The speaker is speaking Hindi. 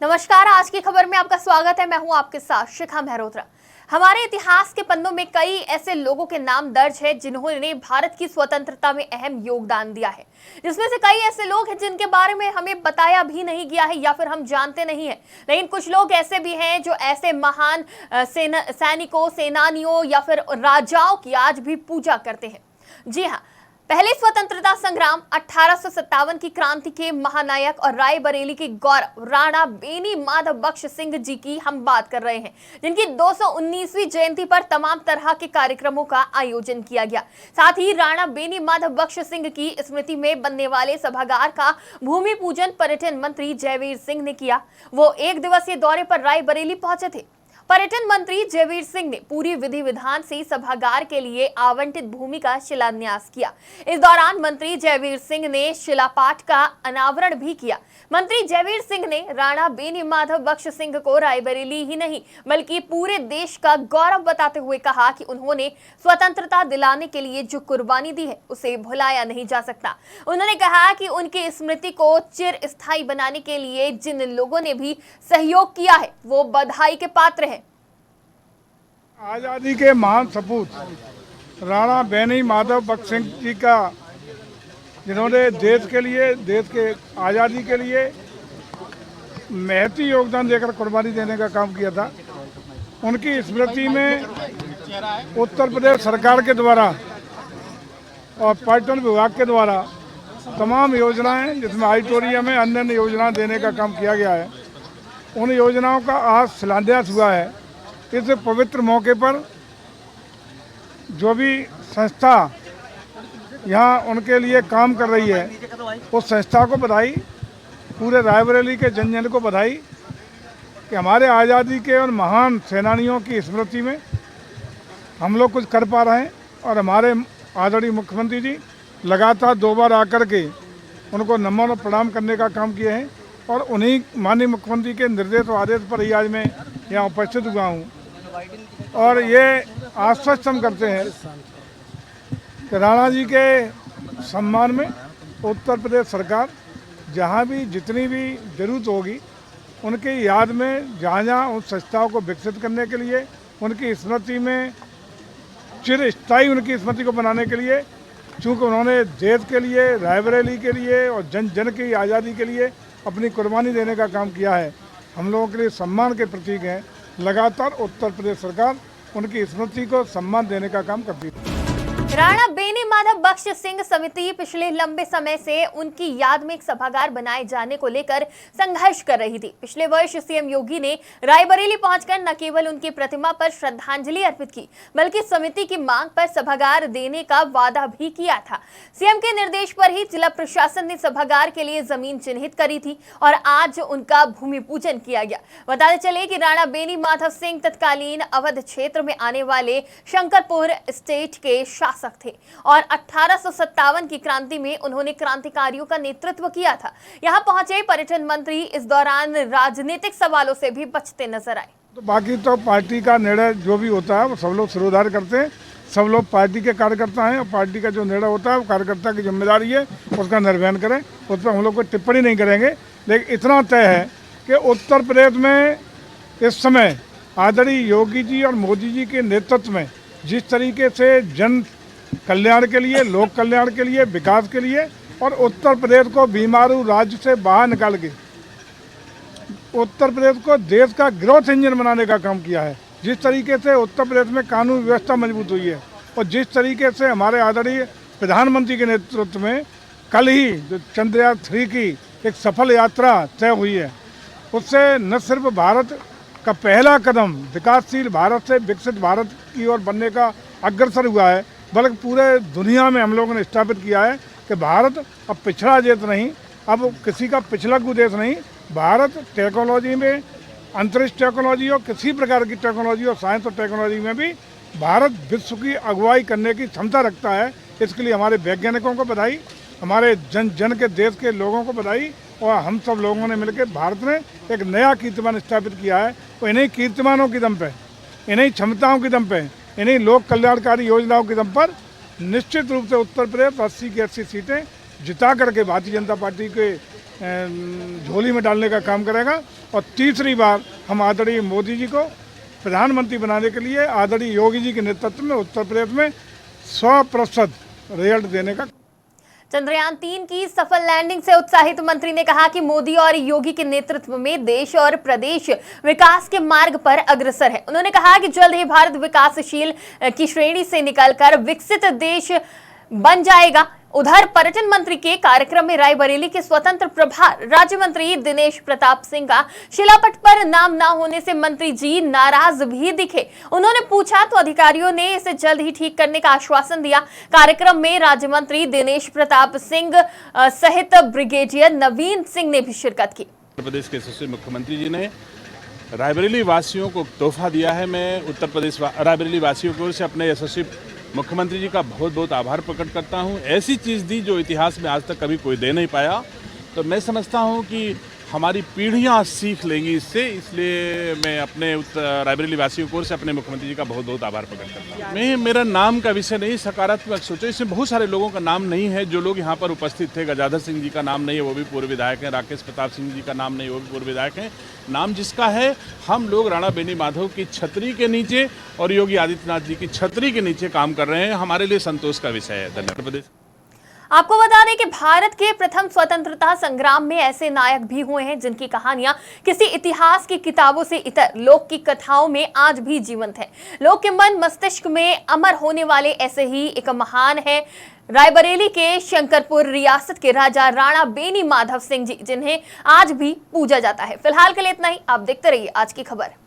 नमस्कार, आज की खबर में आपका स्वागत है। मैं हूं आपके साथ शिखा मेहरोत्रा। हमारे इतिहास के पन्नों में कई ऐसे लोगों के नाम दर्ज है जिन्होंने भारत की स्वतंत्रता में अहम योगदान दिया है, जिसमें से कई ऐसे लोग हैं जिनके बारे में हमें बताया भी नहीं गया है या फिर हम जानते नहीं है। लेकिन कुछ लोग ऐसे भी हैं जो ऐसे महान सैनिकों, सेनानियों या फिर राजाओं की आज भी पूजा करते हैं। जी हाँ, पहले स्वतंत्रता संग्राम 1857 की क्रांति के महानायक और रायबरेली के गौरव राणा बेनी माधव बख्श सिंह जी की हम बात कर रहे हैं, जिनकी 219वीं जयंती पर तमाम तरह के कार्यक्रमों का आयोजन किया गया। साथ ही राणा बेनी माधव बख्श सिंह की स्मृति में बनने वाले सभागार का भूमि पूजन पर्यटन मंत्री जयवीर सिंह ने किया। वो एक दिवसीय दौरे पर रायबरेली पहुंचे थे। पर्यटन मंत्री जयवीर सिंह ने पूरी विधि विधान से सभागार के लिए आवंटित भूमि का शिलान्यास किया। इस दौरान मंत्री जयवीर सिंह ने शिलापाठ का अनावरण भी किया। मंत्री जयवीर सिंह ने राणा बेनी माधव बख्श सिंह को रायबरेली ही नहीं बल्कि पूरे देश का गौरव बताते हुए कहा कि उन्होंने स्वतंत्रता दिलाने के लिए जो कुर्बानी दी है उसे भुलाया नहीं जा सकता। उन्होंने कहा कि उनकी स्मृति को चिर स्थायी बनाने के लिए जिन लोगों ने भी सहयोग किया है वो बधाई के पात्र हैं। आज़ादी के महान सपूत राणा बेनी माधव बख्श सिंह जी का, जिन्होंने देश के लिए, देश के आज़ादी के लिए महती योगदान देकर कुर्बानी देने का काम किया था, उनकी स्मृति में उत्तर प्रदेश सरकार के द्वारा और पर्यटन विभाग के द्वारा तमाम योजनाएं, जिसमें ऑडिटोरियम में अन्य अन्य योजनाएं देने का काम किया गया है। उन योजनाओं का आज शिलान्यास हुआ है। इस पवित्र मौके पर जो भी संस्था यहाँ उनके लिए काम कर रही है, उस संस्था को बधाई, पूरे रायबरेली के जन जन को बधाई कि हमारे आज़ादी के और महान सेनानियों की स्मृति में हम लोग कुछ कर पा रहे हैं। और हमारे आदरणीय मुख्यमंत्री जी लगातार 2 बार आकर के उनको नमन और प्रणाम करने का काम किए हैं और उन्हीं माननीय मुख्यमंत्री के निर्देश और आदेश पर ही आज मैं यहाँ उपस्थित हुआ हूँ। और ये आश्वस्त हम करते हैं कि राणा जी के सम्मान में उत्तर प्रदेश सरकार जहाँ भी जितनी भी जरूरत होगी उनकी याद में जहाँ उन संस्थाओं को विकसित करने के लिए, उनकी स्मृति में चिर स्थायी उनकी स्मृति को बनाने के लिए, चूँकि उन्होंने देश के लिए, रायबरेली के लिए और जन जन की आज़ादी के लिए अपनी कुर्बानी देने का काम किया है, हम लोगों के लिए सम्मान के प्रतीक हैं। लगातार उत्तर प्रदेश सरकार उनकी स्मृति को सम्मान देने का काम करती है। राणा बेनी माधव बख्श सिंह समिति पिछले लंबे समय से उनकी याद में एक सभागार बनाए जाने को लेकर संघर्ष कर रही थी। पिछले वर्ष सीएम योगी ने रायबरेली पहुंचकर न केवल उनकी प्रतिमा पर श्रद्धांजलि अर्पित की बल्कि समिति की मांग पर सभागार देने का वादा भी किया था। सीएम के निर्देश पर ही जिला प्रशासन ने सभागार के लिए जमीन चिन्हित करी थी और आज उनका भूमि पूजन किया गया। बताते चले कि राणा बेनी माधव सिंह तत्कालीन अवध क्षेत्र में आने वाले शंकरपुर स्टेट के शासक थे और 1857 की क्रांति में उन्होंने क्रांतिकारियों का नेतृत्व किया था। यहां पहुंचे पर्यटन मंत्री इस दौरान राजनीतिक सवालों से भी बचते नजर आए। तो बाकी तो पार्टी का निर्णय जो भी होता है वो सब लोग सिरोधार करते हैं, सब लोग पार्टी के कार्यकर्ता हैं और पार्टी का जो निर्णय होता है वो कार्यकर्ता की जिम्मेदारी है, उसका निर्वहन करें। उस पर हम लोग कोई टिप्पणी नहीं करेंगे। लेकिन इतना तय है कि उत्तर प्रदेश में इस समय आदरणीय योगी जी और मोदी जी के नेतृत्व में जिस तरीके से जन कल्याण के लिए, लोक कल्याण के लिए, विकास के लिए और उत्तर प्रदेश को बीमारू राज्य से बाहर निकाल के उत्तर प्रदेश को देश का ग्रोथ इंजन बनाने का काम किया है, जिस तरीके से उत्तर प्रदेश में कानून व्यवस्था मजबूत हुई है और जिस तरीके से हमारे आदरणीय प्रधानमंत्री के नेतृत्व में कल ही जो चंद्रयान 3 की एक सफल यात्रा तय हुई है, उससे न सिर्फ भारत का पहला कदम विकासशील भारत से विकसित भारत की ओर बनने का अग्रसर हुआ है, बल्कि पूरे दुनिया में हम लोगों ने स्थापित किया है कि भारत अब पिछड़ा देश नहीं, अब किसी का पिछला देश नहीं। भारत टेक्नोलॉजी में, अंतरिक्ष टेक्नोलॉजी और किसी प्रकार की टेक्नोलॉजी और साइंस और टेक्नोलॉजी में भी भारत विश्व की अगुवाई करने की क्षमता रखता है। इसके लिए हमारे वैज्ञानिकों को बधाई, हमारे जन जन के देश के लोगों को बधाई और हम सब लोगों ने मिलकर भारत ने एक नया कीर्तिमान स्थापित किया है। तो इन्हीं कीर्तिमानों के दम पे, इन्हीं क्षमताओं के दम पे, इन्हीं लोक कल्याणकारी योजनाओं के दम पर निश्चित रूप से उत्तर प्रदेश 80 की 80 सीटें जिता करके भारतीय जनता पार्टी के झोली में डालने का काम करेगा। और तीसरी बार हम आदरणीय मोदी जी को प्रधानमंत्री बनाने के लिए आदरणीय योगी जी के नेतृत्व में उत्तर प्रदेश में 100% रिजल्ट देने का। चंद्रयान 3 की सफल लैंडिंग से उत्साहित मंत्री ने कहा कि मोदी और योगी के नेतृत्व में देश और प्रदेश विकास के मार्ग पर अग्रसर है। उन्होंने कहा कि जल्द ही भारत विकासशील की श्रेणी से निकलकर विकसित देश बन जाएगा। उधर पर्यटन मंत्री के कार्यक्रम में रायबरेली के स्वतंत्र प्रभार राज्य मंत्री दिनेश प्रताप सिंह का शिलापट पर नाम न होने से मंत्री जी नाराज भी दिखे। उन्होंने पूछा तो अधिकारियों ने इसे जल्द ही ठीक करने का आश्वासन दिया। कार्यक्रम में राज्य मंत्री दिनेश प्रताप सिंह सहित ब्रिगेडियर नवीन सिंह ने भी शिरकत की। उत्तर प्रदेश के यशस्वी मुख्यमंत्री जी ने रायबरेली वासियों को तोहफा दिया है। मैं उत्तर प्रदेश रायबरेली वासियों की ओर से अपने यशस्वी मुख्यमंत्री जी का बहुत बहुत आभार प्रकट करता हूं। ऐसी चीज़ दी जो इतिहास में आज तक कभी कोई दे नहीं पाया। तो मैं समझता हूं कि हमारी पीढ़ियां सीख लेंगी इससे, इसलिए मैं अपने रायबरेली वासियों की ओर से अपने मुख्यमंत्री जी का बहुत बहुत आभार प्रकट करता हूँ। मेरा नाम का विषय नहीं, सकारात्मक सोचो। इसमें बहुत सारे लोगों का नाम नहीं है जो लोग यहाँ पर उपस्थित थे। गजाधर सिंह जी का नाम नहीं है, वो भी पूर्व विधायक हैं। राकेश प्रताप सिंह जी का नाम नहीं है, वो भी पूर्व विधायक हैं। नाम जिसका है, हम लोग राणा बेनी माधव की छतरी के नीचे और योगी आदित्यनाथ जी की छतरी के नीचे काम कर रहे हैं। हमारे लिए संतोष का विषय है। धन्यवाद। आपको बता दें कि भारत के प्रथम स्वतंत्रता संग्राम में ऐसे नायक भी हुए हैं जिनकी कहानियां किसी इतिहास की किताबों से इतर लोक की कथाओं में आज भी जीवंत है। लोक के मन मस्तिष्क में अमर होने वाले ऐसे ही एक महान है रायबरेली के शंकरपुर रियासत के राजा राणा बेनी माधव सिंह जी, जिन्हें आज भी पूजा जाता है। फिलहाल के लिए इतना ही। आप देखते रहिए आज की खबर।